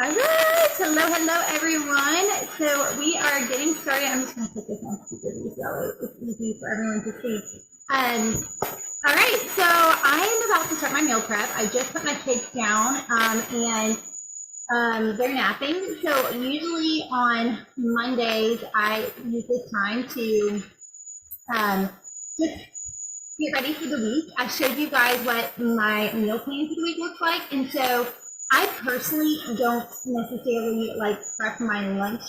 All right. Hello, everyone. So we are getting started. I'm just going to put this on speaker so it's easy for everyone to see. All right. So I am about to start my meal prep. I just put my kids down and they're napping. So usually on Mondays, I use this time to just get ready for the week. I showed you guys what my meal plan for the week looks like. And so I personally don't necessarily like prep my lunch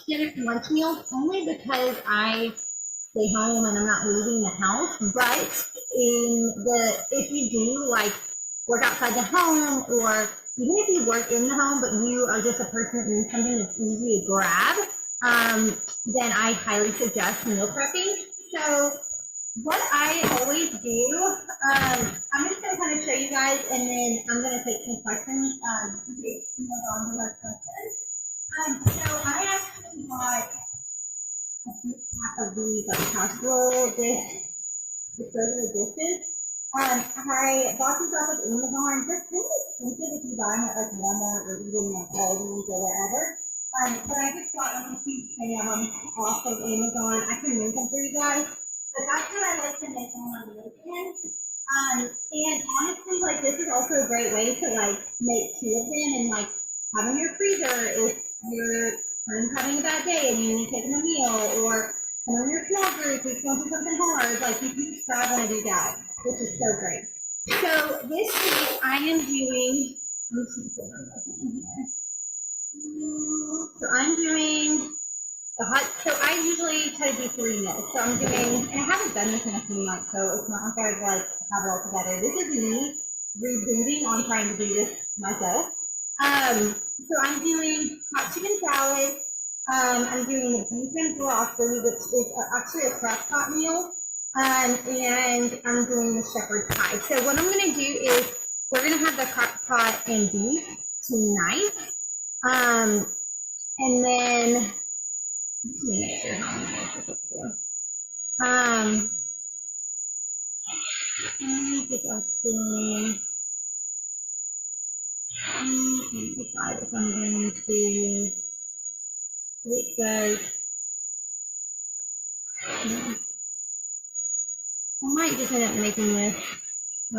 meals only because I stay home and I'm not leaving the house. But if you do like work outside the home, or even if you work in the home but you are just a person that needs something that's easy to grab, then I highly suggest meal prepping. So what I always do, I'm just going to kind of show you guys, and then I'm going to take some questions. In case someone has questions. So I actually bought a few pack of these casserole this regular dishes. I bought these off of Amazon. They're kind of expensive if you buy them at like Walmart or even like Aldi's or wherever. But I just got like a huge tray of them off of Amazon. I can make them for you guys. But that's what I like to make on my weekends. And honestly, like this is also a great way to like make two of them and like have in your freezer if your friend's having a bad day and you need to take them a meal, or some of your small group who's going through something hard, like you can just grab one of these out, which is so great. So this week I am doing, so I'm doing so I usually try to do 3 meals. So I'm doing, and I haven't done this in a few months, so it's not like I've like have it all together. This is me rebooting on trying to do this myself. So I'm doing hot chicken salad. I'm doing the beef and broccoli, which is actually a crock pot meal. And I'm doing the shepherd's pie. So what I'm going to do is we're going to have the crock pot and beef tonight. And then decide if I'm going to it says I might just end up making this I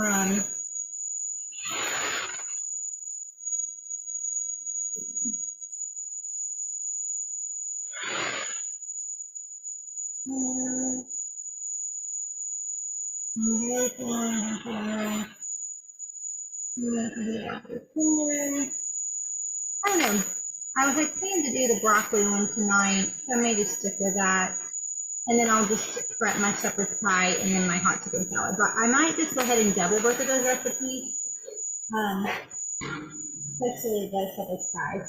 don't know. I was like planning to do the broccoli one tonight, so I may just stick with that. And then I'll just prep my shepherd's pie and then my hot chicken salad. But I might just go ahead and double both of those recipes, especially the shepherd's pie.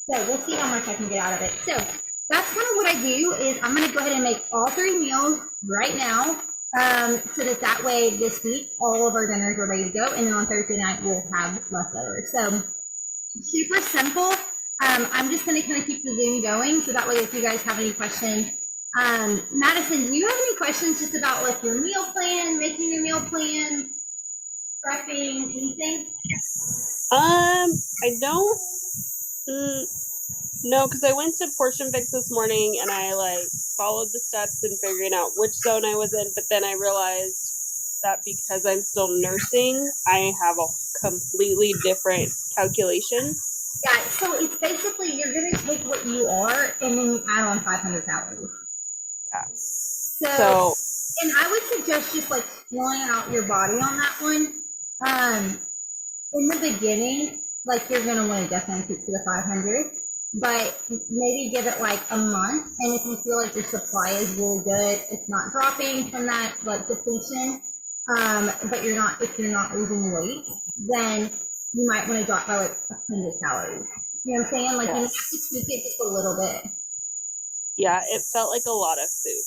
So we'll see how much I can get out of it. So that's kind of what I do is I'm going to go ahead and make all 3 meals right now, so that way this week all of our dinners are ready to go, and then on Thursday night we'll have leftovers. So super simple. I'm just going to kind of keep the Zoom going, so that way if you guys have any questions. Madison, do you have any questions just about like your meal plan, making your meal plan, prepping, anything? I don't. No, because I went to Portion Fix this morning and I like followed the steps in figuring out which zone I was in, but then I realized that because I'm still nursing, I have a completely different calculation. Yeah, so it's basically you're going to take what you are and then you add on 500 calories. Yeah. So, and I would suggest just like filling out your body on that one. In the beginning, like you're going to want to definitely keep to the 500, but maybe give it like a month. And if you feel like your supply is really good, it's not dropping from that like depletion, but if you're not losing weight, then you might want to drop by like 100 calories. You know what I'm saying? Like you have to tweak it just a little bit. Yeah, it felt like a lot of food.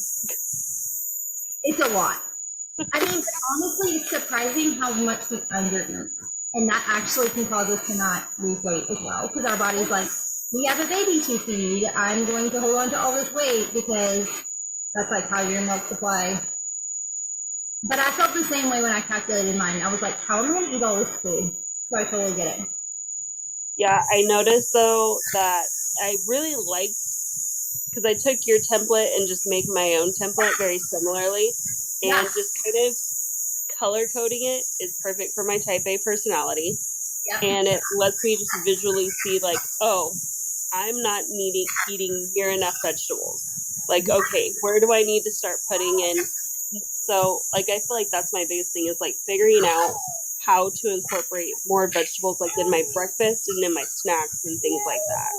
It's a lot. I mean, honestly, it's surprising how much we under-eat. And that actually can cause us to not lose weight as well. Because our body's like, we have a baby to feed. I'm going to hold on to all this weight because that's like how your milk supply. But I felt the same way when I calculated mine. I was like, how am I going to eat all this food? So I totally get it. Yeah, I noticed though that I really liked because I took your template and just make my own template very similarly, and Yeah. just kind of color coding it is perfect for my type A personality, Yep. and it lets me just visually see like, oh, I'm not eating near enough vegetables. Like, okay, where do I need to start putting in? So, like, I feel like that's my biggest thing is like figuring out how to incorporate more vegetables, like in my breakfast and in my snacks and things like that.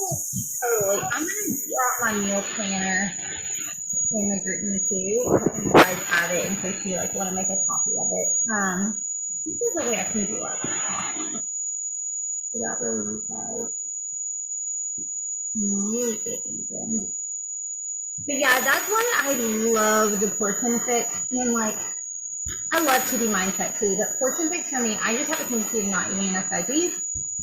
Totally. I'm gonna drop my meal planner in the group me too. And you guys have it in case you like want to make a copy of it. This is a way I can do it. Without really guys. Music even. But yeah, that's why I love the portion fix. And like, I love to do mindset too. But portion fix for me, I just have a tendency of not eating enough veggies.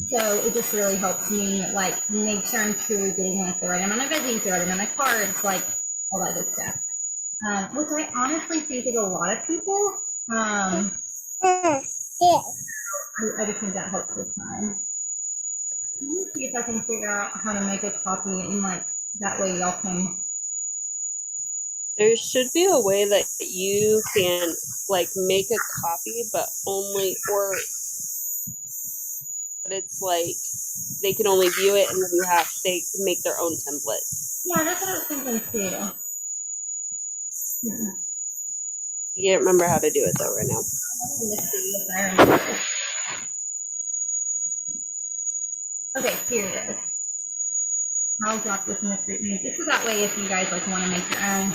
So it just really helps me like make sure I'm truly getting like the right amount of veggies, the right amount of carbs, like all that good stuff. Which I honestly think is a lot of people. I just think that helps with time. Let me see if I can figure out how to make a copy and like that way y'all can. There should be a way that you can like make a copy, but it's like they can only view it, and then they make their own template. Yeah, that's what I was thinking too. I can't remember how to do it though right now. Let's see if I remember. Okay, here it is. I'll drop this in the group me. This is that way if you guys like want to make your own.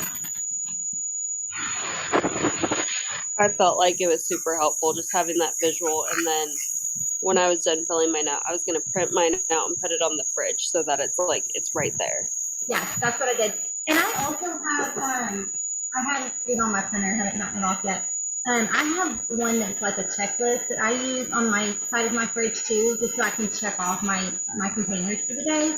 I felt like it was super helpful just having that visual, and then when I was done filling mine out, I was gonna print mine out and put it on the fridge so that it's right there. Yes, that's what I did. And I also have I have it on my printer, I haven't gotten it off yet. I have one that's like a checklist that I use on my side of my fridge too, just so I can check off my containers for the day.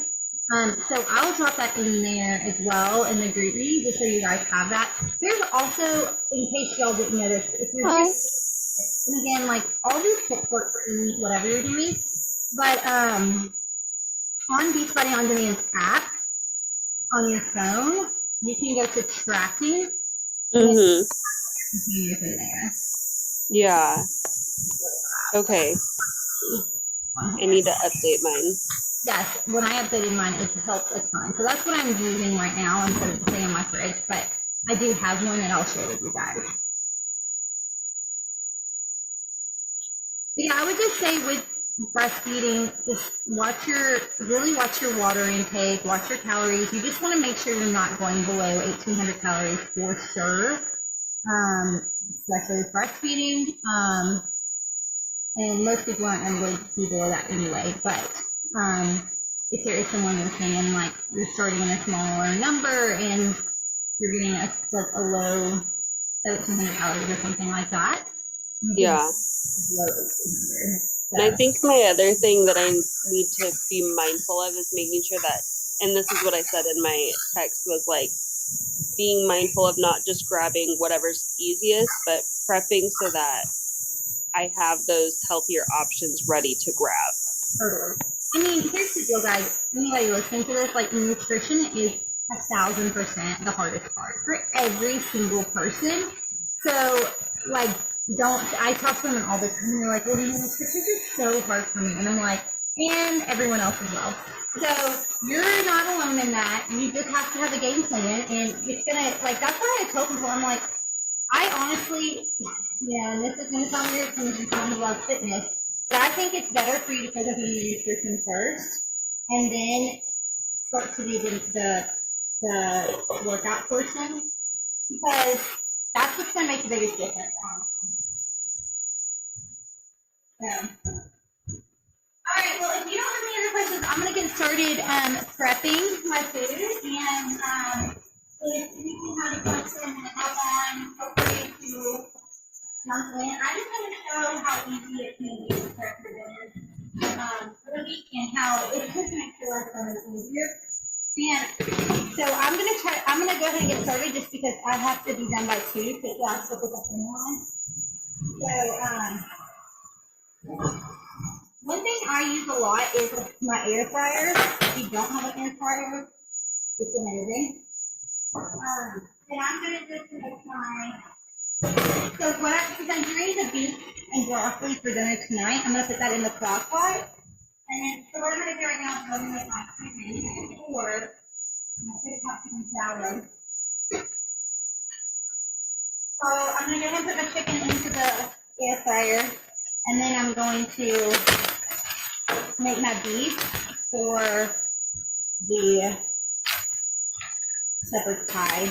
So I'll drop that in there as well in the group me, just so you guys have that. There's also, in case y'all didn't notice, if you're just, and again, like all these tips work for any, whatever you're doing, but on Beachbody On Demand's app on your phone, you can go to tracking. Mm-hmm. Containers in there. Yeah. Okay. I need to update mine. Yes, when I updated mine, it helped a ton. So that's what I'm using right now instead of staying on my fridge. But I do have one that I'll share with you guys. But yeah, I would just say with breastfeeding, just really watch your water intake, watch your calories. You just want to make sure you're not going below 1,800 calories for sure, especially with breastfeeding. And most people aren't going to be below that anyway, but if there is someone who's saying like you're starting in a smaller number and you're getting a low 1,300 calories or something like that. Yeah. Low 1,800. And I think my other thing that I need to be mindful of is making sure that, and this is what I said in my text, was like being mindful of not just grabbing whatever's easiest, but prepping so that I have those healthier options ready to grab. Totally. I mean, here's the deal, guys. Anybody listening to this, like nutrition is 1,000% the hardest part for every single person. So, like, I talk to them all the time, and they're like, well, you know, nutrition is so hard for me. And I'm like, and everyone else as well. So, you're not alone in that. You just have to have a game plan, and it's gonna, like, that's why I tell people, I'm like, I honestly, and this is going to sound weird because you're talking about fitness, but I think it's better for you to focus on your nutrition first, and then start to do the workout portion, because that's what's going to make the biggest difference. All right, well, if you don't have any other questions, I'm going to get started prepping my food, and if you have any questions, feel free to jump in. I just want to show how easy it can be to prep for dinner for the week, and how it just makes your life so much easier. And so I'm gonna go ahead and get started just because I have to be done by 2 because I have to pick up anyone. So One thing I use a lot is my air fryer. If you don't have an air fryer, it's amazing. And I'm gonna just make my. So since I'm doing the beef and broccoli for dinner tonight, I'm gonna put that in the crock pot. And then, so what I'm gonna do right now is I'm gonna make my chicken or I'm gonna put it up some salad. So I'm gonna go ahead and put my chicken into the air fryer, and then I'm going to make my beef for the shepherd's pie.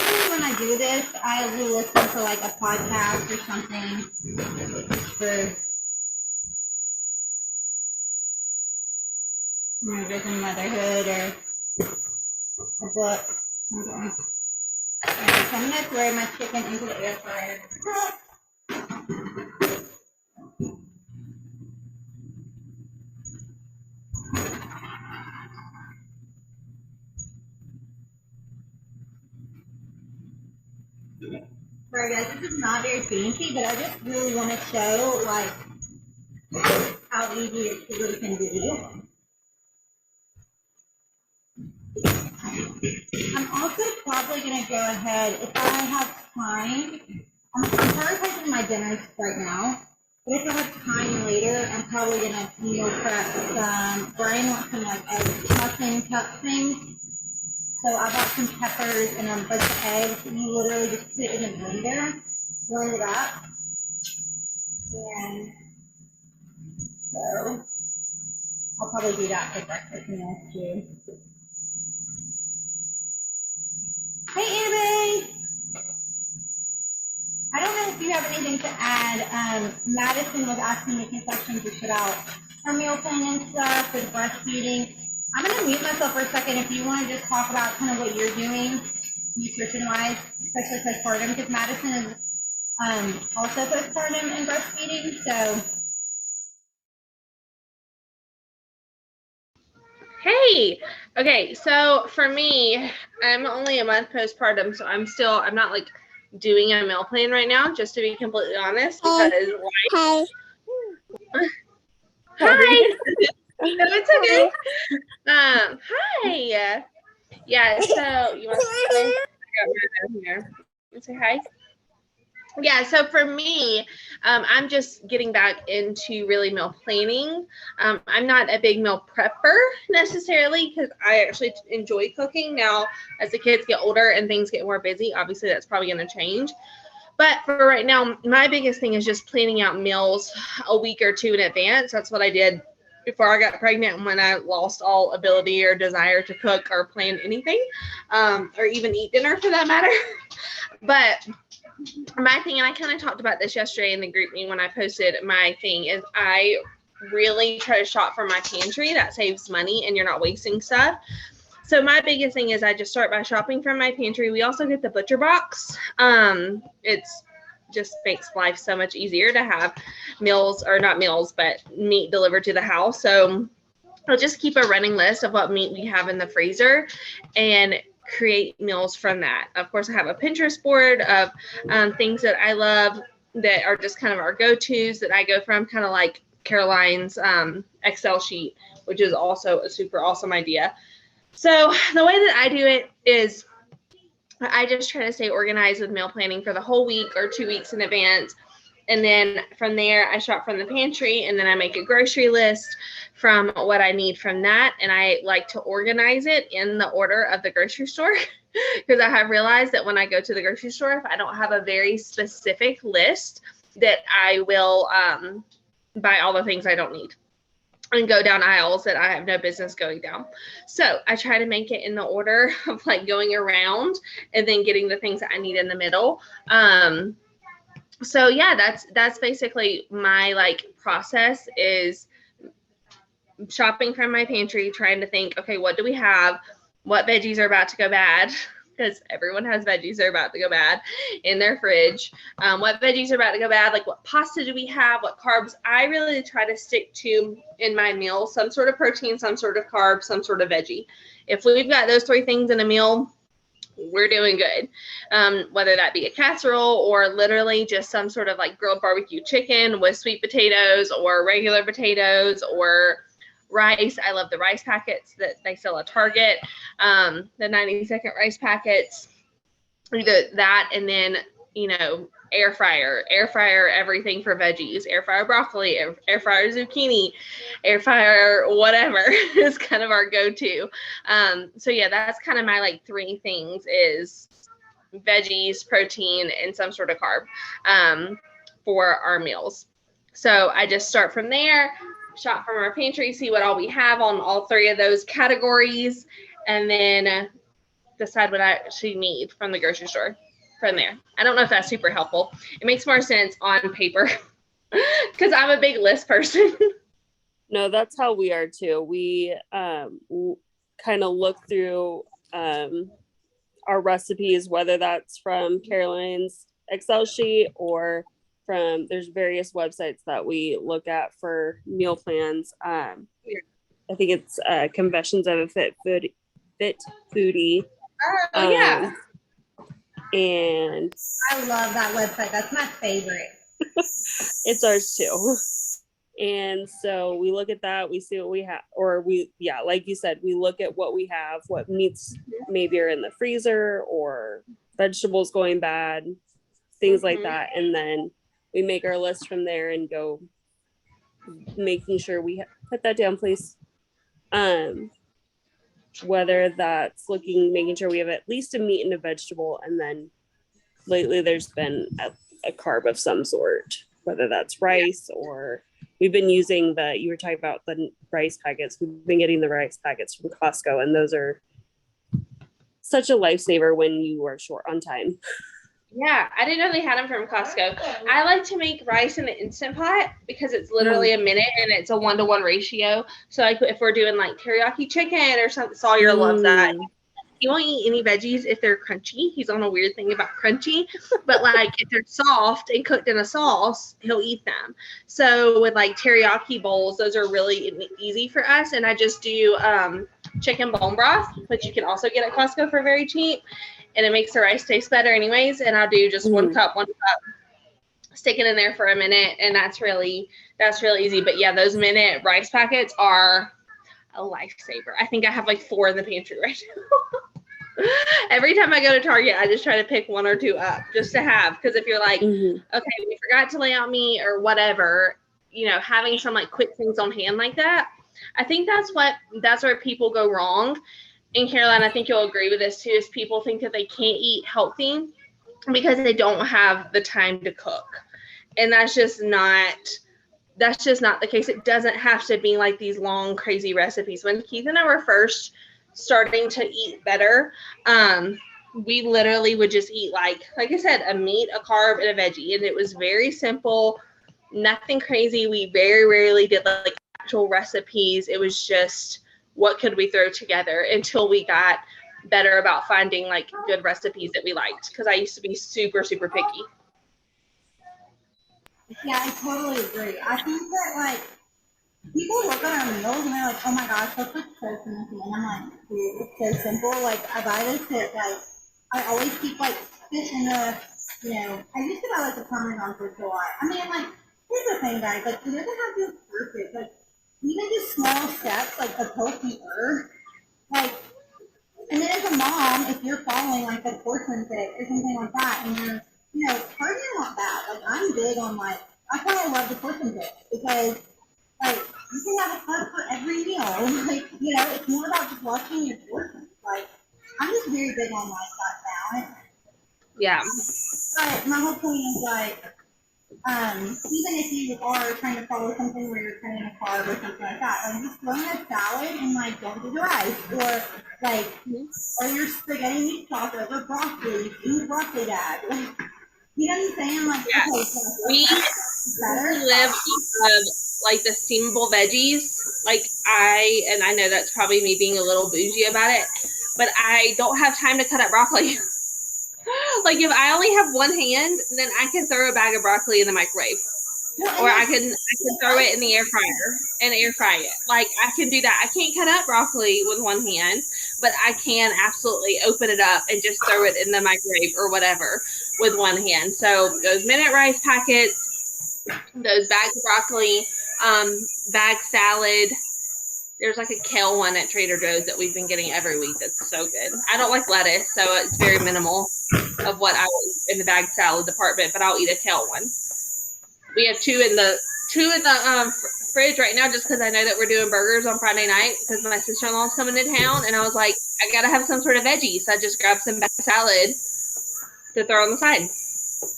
Usually when I do this, I will listen to like a podcast or something for just motherhood or a book. Okay. Alright, so I'm gonna throw my chicken into the air fryer. Sorry guys, this is not very fancy, but I just really want to show like how easy it really can be. I'm also probably going to go ahead, if I have time, I'm prioritizing my dinners right now, but if I have time later, I'm probably going to meal prep some, Brian wants some like egg muffin cup things. So I bought some peppers and a bunch of eggs, and you literally just put it in the blender, blend it up, and so I'll probably do that for breakfast meals too. Hey, Annabelle! I don't know if you have anything to add. Madison was asking me questions just about her meal plan and stuff with breastfeeding. I'm going to mute myself for a second if you want to just talk about kind of what you're doing nutrition-wise, especially postpartum, because Madison is also postpartum and breastfeeding, so. Hey, okay, so for me, I'm only a month postpartum, so I'm not like doing a meal plan right now, just to be completely honest, because Hi. Hi. No, it's okay. Hi. Yeah, so you want to say? I got my here. You say hi. Yeah, so for me, I'm just getting back into really meal planning. I'm not a big meal prepper necessarily because I actually enjoy cooking. Now, as the kids get older and things get more busy, obviously that's probably going to change. But for right now, my biggest thing is just planning out meals a week or two in advance. That's what I did before I got pregnant, when I lost all ability or desire to cook or plan anything, or even eat dinner for that matter. But my thing, and I kind of talked about this yesterday in the group meeting when I posted my thing, is I really try to shop from my pantry. That saves money and you're not wasting stuff. So my biggest thing is I just start by shopping from my pantry. We also get the butcher box. It's just makes life so much easier to have meals, or not meals, but meat delivered to the house. So I'll just keep a running list of what meat we have in the freezer and create meals from that. Of course, I have a Pinterest board of things that I love that are just kind of our go-tos that I go from, kind of like Caroline's Excel sheet, which is also a super awesome idea. So the way that I do it is I just try to stay organized with meal planning for the whole week or 2 weeks in advance. And then from there, I shop from the pantry, and then I make a grocery list from what I need from that. And I like to organize it in the order of the grocery store because I have realized that when I go to the grocery store, if I don't have a very specific list, that I will buy all the things I don't need and go down aisles that I have no business going down. So I try to make it in the order of like going around and then getting the things that I need in the middle. So yeah, that's basically my like process, is shopping from my pantry, trying to think, okay, what do we have? What veggies are about to go bad? because everyone has veggies that are about to go bad in their fridge. What veggies are about to go bad? Like what pasta do we have? What carbs? I really try to stick to in my meal some sort of protein, some sort of carb, some sort of veggie. If we've got those 3 things in a meal, we're doing good. Whether that be a casserole or literally just some sort of like grilled barbecue chicken with sweet potatoes or regular potatoes or rice. I love the rice packets that they sell at Target, the 90-second rice packets. Either that and then, air fryer everything for veggies, air fryer broccoli, air fryer zucchini, air fryer whatever is kind of our go-to. So yeah, that's kind of my like 3 things is veggies, protein, and some sort of carb for our meals. So I just start from there, shop from our pantry, see what all we have on all 3 of those categories, and then decide what I actually need from the grocery store from there. I don't know if that's super helpful. It makes more sense on paper because I'm a big list person. No, that's how we are too. We kind of look through our recipes, whether that's from Caroline's Excel sheet or from there's various websites that we look at for meal plans. I think it's Confessions of a Fit Foodie. Oh yeah. And I love that website. That's my favorite. It's ours too. And so we look at that, we see what we have, or like you said, we look at what we have, what meats maybe are in the freezer or vegetables going bad, things like that. And then we make our list from there and go making sure we put that down, please. Whether that's making sure we have at least a meat and a vegetable. And then lately there's been a carb of some sort, whether that's rice or we've been using you were talking about the rice packets. We've been getting the rice packets from Costco, and those are such a lifesaver when you are short on time. Yeah, I didn't know they had them from Costco. I like to make rice in the Instant Pot because it's literally a minute and it's a 1-to-1 ratio. So like if we're doing like teriyaki chicken or something, Sawyer loves that. He won't eat any veggies if they're crunchy. He's on a weird thing about crunchy, but like if they're soft and cooked in a sauce, he'll eat them. So with like teriyaki bowls, those are really easy for us. And I just do chicken bone broth, which you can also get at Costco for very cheap. And it makes the rice taste better anyways. And I'll do just 1 cup, stick it in there for a minute. And that's really easy. But yeah, those minute rice packets are a lifesaver. I think I have like 4 in the pantry right now. Every time I go to Target, I just try to pick 1 or 2 up just to have. Because if you're like, okay, we forgot to lay out meat or whatever, having some like quick things on hand like that, I think that's where people go wrong. And Caroline, I think you'll agree with this too, is people think that they can't eat healthy because they don't have the time to cook. And that's just not the case. It doesn't have to be like these long, crazy recipes. When Keith and I were first starting to eat better, we literally would just eat like I said, a meat, a carb, and a veggie. And it was very simple, nothing crazy. We very rarely did like actual recipes. It was just what could we throw together until we got better about finding like good recipes that we liked. Because I used to be super, super picky. Yeah, I totally agree. I think that like people look at our meals and they're like, oh my gosh, that's like so fancy. And I'm like, dude, it's so simple. Like I buy this kit, like I always keep like fish in the, I used to buy like the Parmesan for July. I mean, like, here's the thing, guys, like it doesn't have to be perfect. Like even just small steps, like a healthier, like, and then as a mom, if you're following like the portion fit or something like that, and you're, carbs are not bad. Like I'm big on like, that's why I love the portion fit because like you can have a carb for every meal. Like, it's more about just watching your portions. Like I'm just very big on lifestyle balance. Yeah. But my whole point is like, even if you are trying to follow something where you're cutting a carb or something like that, like just throw in a salad and like don't do the rice, or like, or your spaghetti meat sauce over broccoli, do broccoli bag. Like, you know what I'm saying? Like, yeah. Okay, so we live off of like the steamable veggies. Like I know that's probably me being a little bougie about it, but I don't have time to cut up broccoli. Like if I only have one hand, then I can throw a bag of broccoli in the microwave. Or I can throw it in the air fryer and air fry it. Like I can do that. I can't cut up broccoli with one hand, but I can absolutely open it up and just throw it in the microwave or whatever with one hand. So those minute rice packets, those bags of broccoli, bag salad. There's like a kale one at Trader Joe's that we've been getting every week. That's so good. I don't like lettuce, so it's very minimal of what I will eat in the bag salad department, but I'll eat a kale one. We have two in the fridge right now just because I know that we're doing burgers on Friday night because my sister-in-law's coming to town, and I was like, I gotta have some sort of veggie, so I just grabbed some bag salad to throw on the side.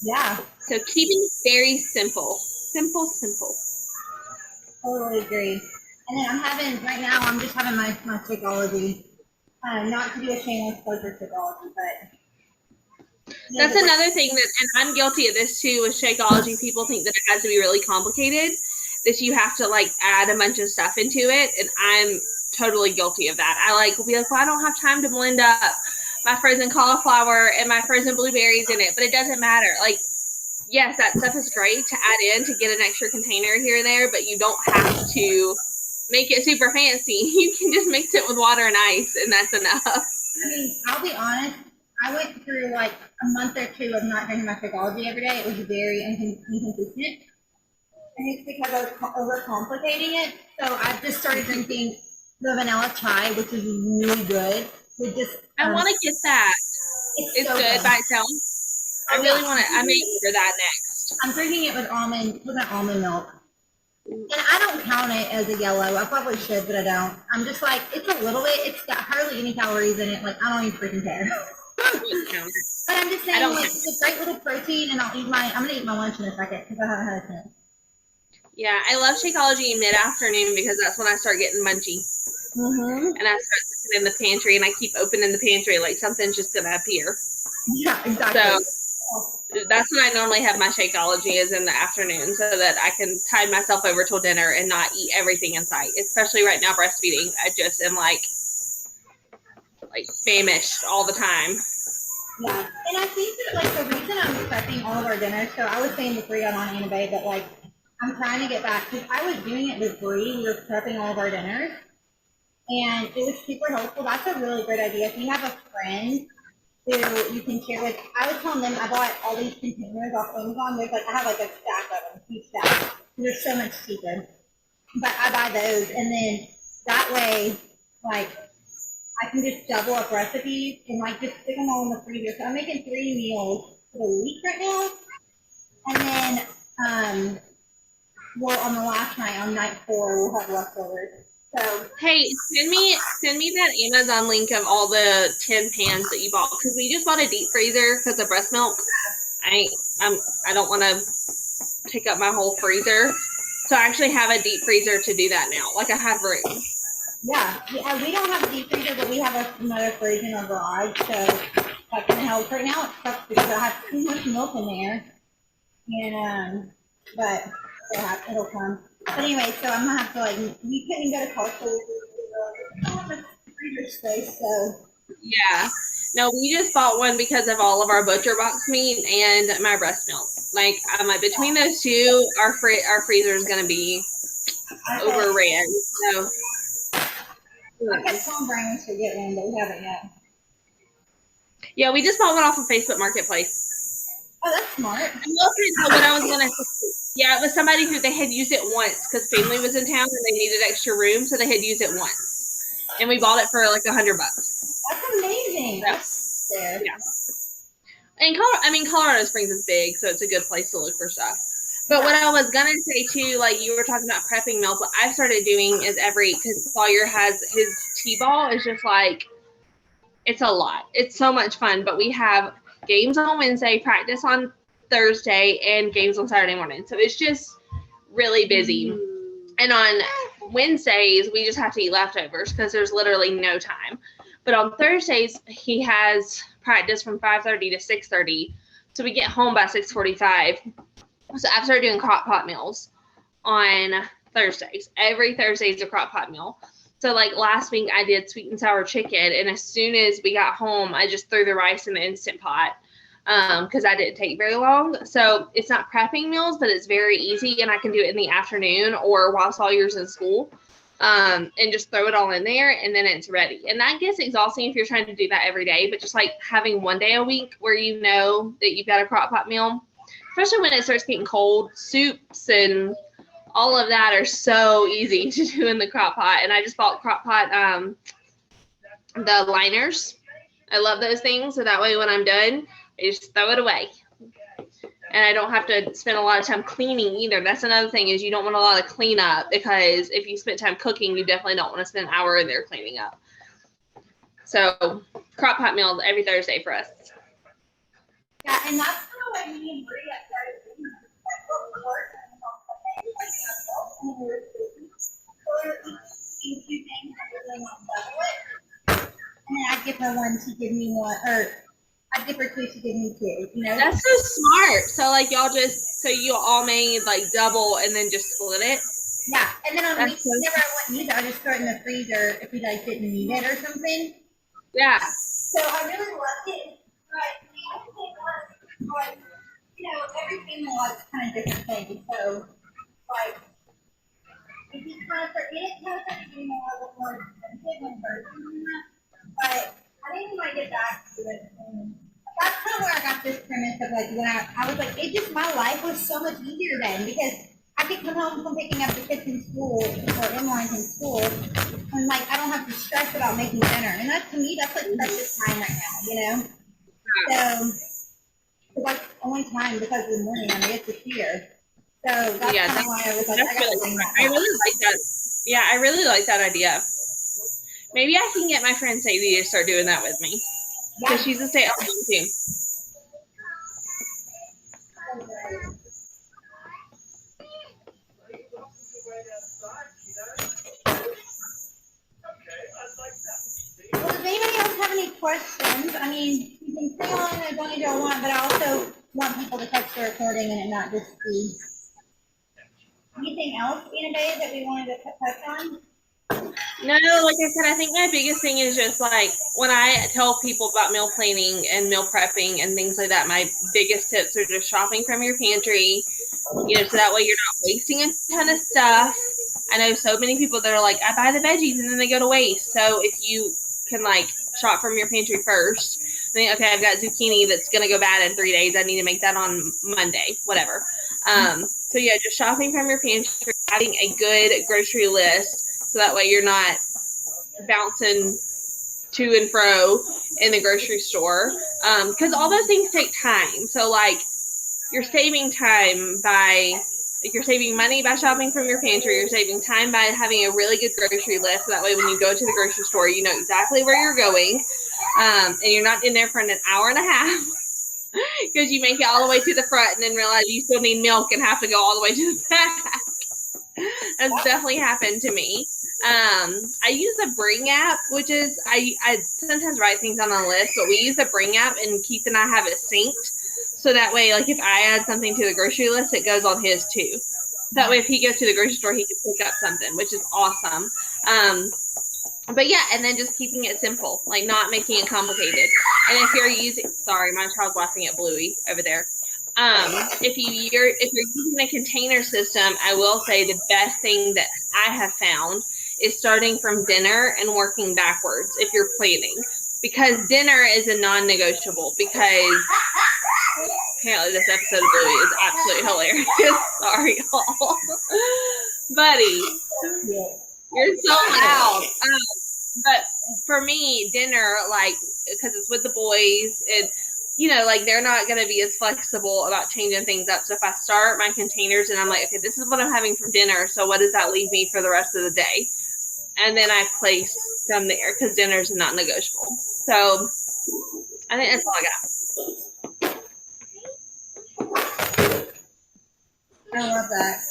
Yeah. So keeping it very simple. Simple. Totally agree. And then I'm just having my Shakeology. Not to do a shameless plug for Shakeology, but. That's another thing and I'm guilty of this too with Shakeology. People think that it has to be really complicated, that you have to like add a bunch of stuff into it. And I'm totally guilty of that. I will be like, well, I don't have time to blend up my frozen cauliflower and my frozen blueberries in it, but it doesn't matter. Like, yes, that stuff is great to add in to get an extra container here and there, but you don't have to make it super fancy. You can just mix it with water and ice, and that's enough. I mean, I'll be honest. I went through like a month or two of not drinking my Shakeology every day. It was very inconsistent. And it's because I was overcomplicating it. So I just started drinking the vanilla chai, which is really good. I want to get that. It's so good by itself. I really want to. I may order that next. I'm drinking it with almond milk. And I don't count it as a yellow. I probably should, but I don't. I'm just like, it's a little bit, it's got hardly any calories in it. Like, I don't even freaking care. But I'm just saying, like, it's a great little protein, and I'm going to eat my lunch in a second because I haven't had a chance. Yeah, I love Shakeology mid-afternoon because that's when I start getting munchy. Mm-hmm. And I start looking in the pantry, and I keep opening the pantry like something's just going to appear. Yeah, exactly. So that's when I normally have my Shakeology is in the afternoon so that I can tide myself over till dinner and not eat everything in sight. Especially right now breastfeeding. I just am like famished all the time. Yeah, and I think that like the reason I'm prepping all of our dinners, so I was saying before I got on Anna Bay, but like I'm trying to get back because I was doing it with Bree. We were prepping all of our dinners, and it was super helpful. That's a really great idea. If you have a friend who you can share with, I was telling them I bought all these containers off Amazon. I have like a stack of them, huge stack. They're so much cheaper, but I buy those, and then that way, like, I can just double up recipes and like just stick them all in the freezer. So I'm making 3 meals for the week right now. And then, on the last night, on night 4, we'll have leftovers. So hey, send me that Amazon link of all the tin pans that you bought because we just bought a deep freezer because of breast milk. I don't want to take up my whole freezer, so I actually have a deep freezer to do that now. Like I have room. Yeah, we don't have a deep freezer, but we have another fridge in our garage, so that can help. Right now it sucks because I have too much milk in there, and but it'll come. But anyway, so I'm gonna have to we couldn't go to Costco with freezer space, so. Yeah, no, we just bought one because of all of our butcher box meat and my breast milk. Like I'm like between those two, our freezer is gonna be overran. So. I kept telling Brian we should get one, but we haven't yet. Yeah, we just bought one off of Facebook Marketplace. Oh, that's smart. I know what I was gonna say. Yeah, it was somebody who they had used it once because family was in town and they needed extra room, so they had used it once, and we bought it for like $100. That's amazing. That's there. Yeah. And Colorado Springs is big, so it's a good place to look for stuff. But what I was gonna say too, like you were talking about prepping meals, what I've started doing is because Sawyer has his T-ball is just like, it's a lot. It's so much fun. But we have games on Wednesday, practice on Thursday, and games on Saturday morning. So it's just really busy. And on Wednesdays, we just have to eat leftovers because there's literally no time. But on Thursdays, he has practice from 5:30 to 6:30. So we get home by 6:45. So I've started doing crock pot meals on Thursdays. Every Thursday is a crock pot meal. So like last week I did sweet and sour chicken, and as soon as we got home, I just threw the rice in the Instant Pot because that didn't take very long. So it's not prepping meals, but it's very easy, and I can do it in the afternoon or while Sawyer's in school, and just throw it all in there, and then it's ready. And that gets exhausting if you're trying to do that every day, but just like having one day a week where you know that you've got a crock pot meal, especially when it starts getting cold, soups and all of that are so easy to do in the crock pot. And I just bought crock pot, the liners. I love those things. So that way when I'm done, I just throw it away. And I don't have to spend a lot of time cleaning either. That's another thing, is you don't want a lot of cleanup, because if you spend time cooking, you definitely don't want to spend an hour in there cleaning up. So crock pot meals every Thursday for us. Yeah, and that's kind of what me and Maria started doing. That's what we worked on. And then I'd give her one, she'd give me one, or I'd give her two, she'd give me two, you know? That's so smart. So like so you all made like double and then just split it? Yeah, and then on That's weeks so whenever I wouldn't use it, I'd just throw it in the freezer if we like didn't need it or something. Yeah. So I really loved it. But you know, every family likes kind of different things. So like, if you kind of forget it, kind of start getting a little more expensive when versions and that. But I think we might get back to it. And that's kind of where I got this premise of like, when I was like, my life was so much easier then, because I could come home from picking up the kids in school or Emmeline's in school, and like I don't have to stress about making dinner. And that, to me, that's like precious time right now, you know? So it's like only time because of the morning and I get to see her. So that's kind of why I was like, I gotta bring that. I really like that. Yeah, I really like that idea. Maybe I can get my friend Sadie to start doing that with me. Because she's a stay-at-home mom too. Well, does anybody else have any questions? I mean, you can stay on as long as you want, but I also want people to catch the recording and it not just be. Anything else, Annabelle, that we wanted to touch on? No, like I said, I think my biggest thing is just like when I tell people about meal planning and meal prepping and things like that, my biggest tips are just shopping from your pantry, you know, so that way you're not wasting a ton of stuff. I know so many people that are like, I buy the veggies and then they go to waste. So if you can like shop from your pantry first, think, okay, I've got zucchini that's going to go bad in 3 days. I need to make that on Monday, whatever. So yeah, just shopping from your pantry, having a good grocery list. So that way you're not bouncing to and fro in the grocery store. Because all those things take time. So like you're saving time by, like you're saving money by shopping from your pantry. You're saving time by having a really good grocery list. So that way when you go to the grocery store, you know exactly where you're going. And you're not in there for an hour and a half. Because you make it all the way to the front and then realize you still need milk and have to go all the way to the back. That's definitely happened to me. I use the Bring app, which is, I sometimes write things on a list, but we use the Bring app and Keith and I have it synced. So that way, like if I add something to the grocery list, it goes on his too. That way if he goes to the grocery store, he can pick up something, which is awesome. But yeah, and then just keeping it simple, like not making it complicated. And if you're using, sorry, my child's laughing at Bluey over there. If you're using a container system, I will say the best thing that I have found is starting from dinner and working backwards if you're planning, because dinner is a non-negotiable. Because apparently this episode of Bluey is absolutely hilarious. Sorry, y'all. Buddy, you're so loud. But for me, dinner, like, because it's with the boys, and you know, like they're not going to be as flexible about changing things up. So if I start my containers and I'm like, okay, this is what I'm having for dinner, so what does that leave me for the rest of the day? And then I place them there because dinner's not negotiable. So I think that's all I got. I love that.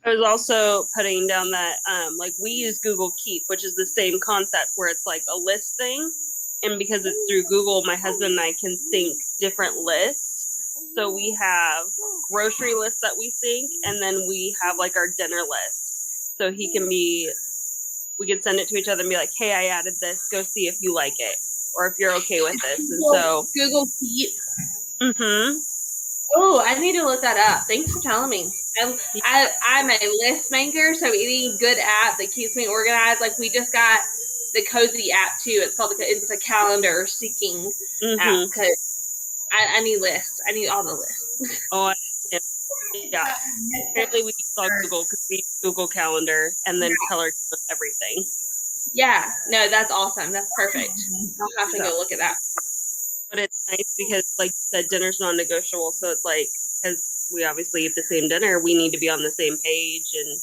I was also putting down that, like, we use Google Keep, which is the same concept where it's like a list thing. And because it's through Google, my husband and I can sync different lists. So we have grocery lists that we sync, and then we have like our dinner list. so we could send it to each other and be like, hey, I added this, go see if you like it or if you're okay with this. And so Google Keep. mm-hmm. Oh, I need to look that up. Thanks for telling me. I'm a list maker, so any good app that keeps me organized. Like we just got the Cozy app too. It's a calendar syncing app because I need lists. I need all the lists. Oh, yeah. Apparently we use all Google because we use Google Calendar and then color everything. Yeah, no, that's awesome. That's perfect. I'll have to go look at that. But it's nice because, like you said, dinner's non-negotiable. So it's like, because we obviously eat the same dinner, we need to be on the same page. And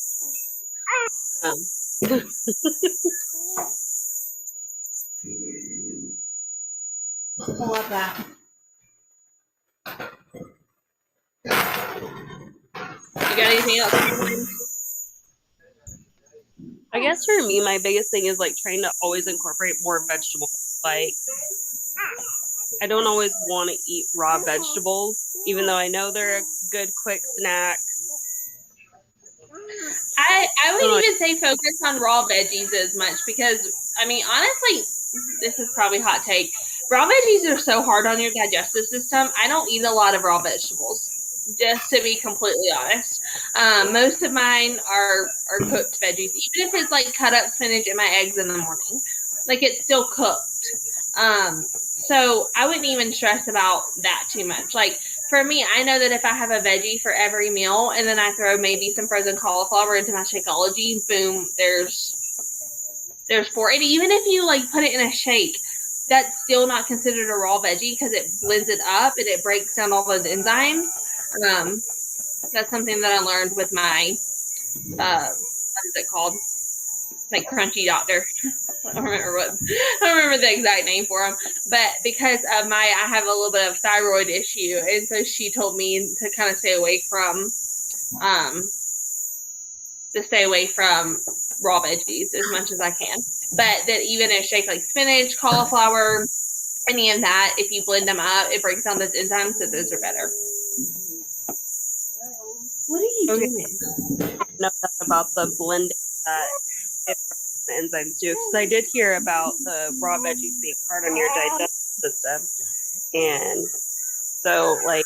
I love that. You got anything else? I guess for me, my biggest thing is like trying to always incorporate more vegetables. Like, I don't always want to eat raw vegetables, even though I know they're a good quick snack. I wouldn't even say focus on raw veggies as much because, I mean, honestly, this is probably hot take. Raw veggies are so hard on your digestive system. I don't eat a lot of raw vegetables, just to be completely honest. Most of mine are cooked veggies, even if it's like cut up spinach and my eggs in the morning. Like it's still cooked. So I wouldn't even stress about that too much. Like for me, I know that if I have a veggie for every meal and then I throw maybe some frozen cauliflower into my Shakeology, boom, there's 4. And even if you like put it in a shake, that's still not considered a raw veggie because it blends it up and it breaks down all those enzymes. That's something that I learned with my, what is it called? Like Crunchy Doctor. I don't remember the exact name for him, but because of I have a little bit of thyroid issue, and so she told me to kind of stay away from raw veggies as much as I can. But that even a shake like spinach, cauliflower, any of that, if you blend them up, it breaks down those enzymes, so those are better. What are you doing? Know about the blending that the enzymes do, because I did hear about the raw veggies being hard on your digestive system, and so like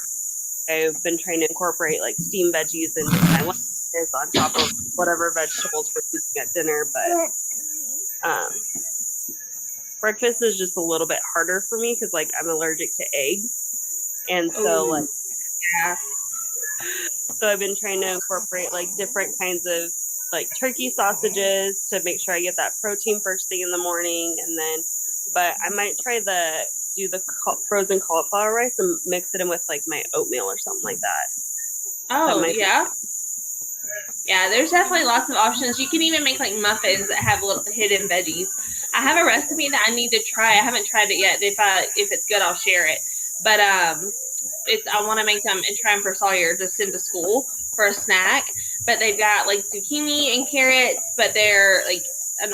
I've been trying to incorporate like steamed veggies into my lunches on top of whatever vegetables we're using at dinner, but breakfast is just a little bit harder for me because like I'm allergic to eggs, and so like Yeah. so I've been trying to incorporate like different kinds of like turkey sausages to make sure I get that protein first thing in the morning, and then but I might try do the frozen cauliflower rice and mix it in with like my oatmeal or something like that. Oh, yeah. Yeah, there's definitely lots of options. You can even make like muffins that have little hidden veggies. I have a recipe that I need to try. I haven't tried it yet. If it's good, I'll share it. But I want to make them and try them for Sawyer to send to school for a snack. But they've got like zucchini and carrots, but they're like,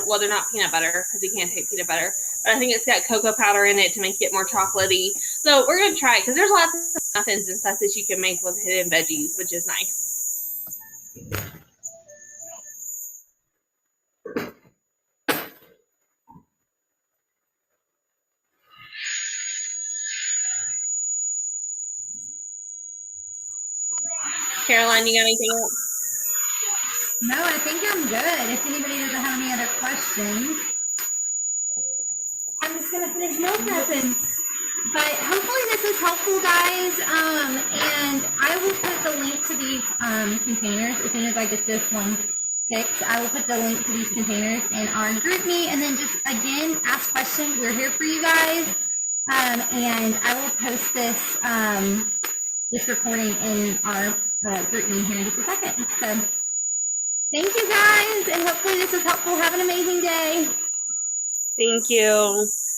well, they're not peanut butter because you can't take peanut butter. But I think it's got cocoa powder in it to make it more chocolatey. So we're gonna try it because there's lots of muffins and stuff that you can make with hidden veggies, which is nice. Caroline, you got anything else? No, I think I'm good. If anybody doesn't have any other questions, I'm just gonna finish meal prepping. But hopefully this is helpful, guys. And I will put the link to these containers as soon as I get this one fixed. I will put the link to these containers in our group me, and then just again ask questions. We're here for you guys. And I will post this recording in our group me here in just a second. So thank you guys, and hopefully this is helpful. Have an amazing day. Thank you.